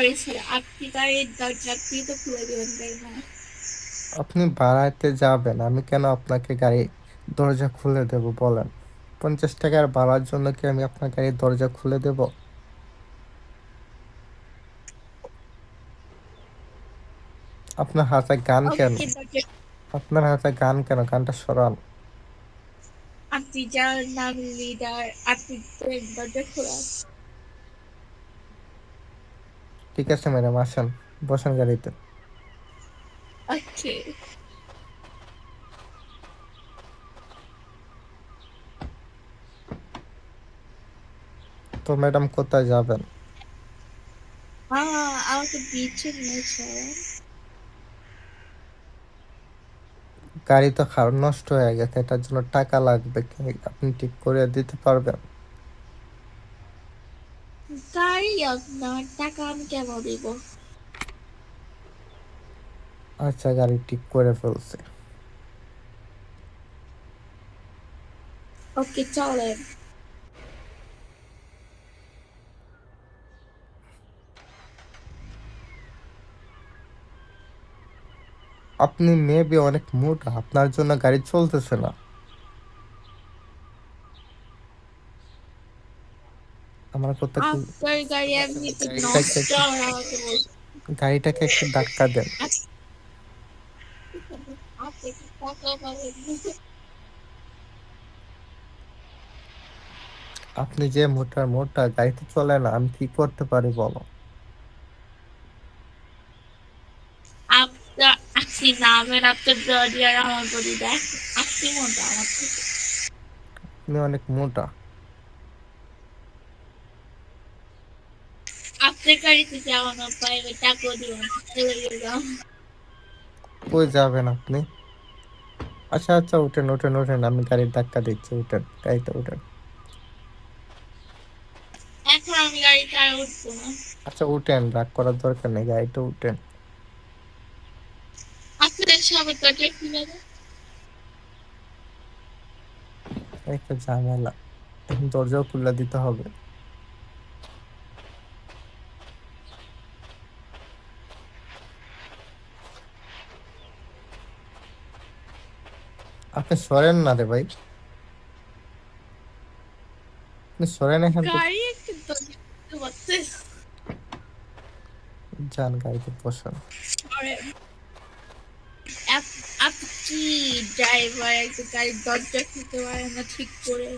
Sorry sir, আপনি গাড়ির দরজা আপনি তো খুলে দিবেন, তাই না? আপনি ভাড়াতে যাবেন, আমি কেন আপনাকে গাড়ি দরজা খুলে দেব বলেন? 50 টাকার ভাড়ার জন্য কি আমি আপনার গাড়ির দরজা খুলে দেব? আপনার হাতে গান কেন? ওকে, দরজা আপনার হাতে গান কেন? গানটা সরান। আপনি যার নাম লিডার, আপনি দরজা খোলা। ঠিক আছে ম্যাডাম, আসেন, বসেন গাড়িতে। ওকে। তো ম্যাডাম কোথায় যাবেন? আমাকে বিচে নিয়ে চলেন। গাড়ি তো নষ্ট হয়ে গেছে, এটার জন্য টাকা লাগবে, আপনি ঠিক করে দিতে পারবেন? গাড়ি আপনার, টাকা আমি কেন দিব? আচ্ছা, গাড়ি ঠিক করে ফেলছে। ওকে, চলেন। আপনি মেবি অনেক মোটা, আপনার জন্য গাড়ি চলতেছে না। আমার কথা কি? আপনার গাড়ি এমনিতে গাড়িটাকে নষ্ট, একটু আর আমাকে বলছেন। গাড়িটাকে একটু ধাক্কা দেন। আচ্ছা, আপনি কি টাকা পাবেন? আপনি যে মোটা মোটা, গাড়িতে চলে না, আমি কি করতে পারি বলো? আপনার আপনি নামের আপনার বডি আর আমার বডি দেখ, আপনি মোটা আমার থেকে। আপনি অনেক মোটা। আপনার গাড়িতে যাওয়া না পাইবে, টাকাও দিব না, চলে গেলাম। কই যাবেন আপনি? আচ্ছা আচ্ছা, উঠেন উঠেন উঠেন, আমি গাড়ির ধাক্কা দিচ্ছি, উঠেন গাড়িতে উঠেন। এখন আমি গাড়িতে আর উঠবো না। আচ্ছা উঠেন, রাগ করার দরকার নেই, গাড়িতে উঠেন। আপনাদের সবার দরজা খুলে দেন। একটা ঝামেলা, এখন দরজাও খুলে দিতে হবে। আপনি সরেন না রে ভাই, আপনি সরেন এখান থেকে। গাড়ি একটু দরজা খুলতে পারতে। যান, গাড়িতে বসেন। আপনি কি ড্রাইভার, একটু গাড়ির দরজা খুলতে পারেন না ঠিক করে?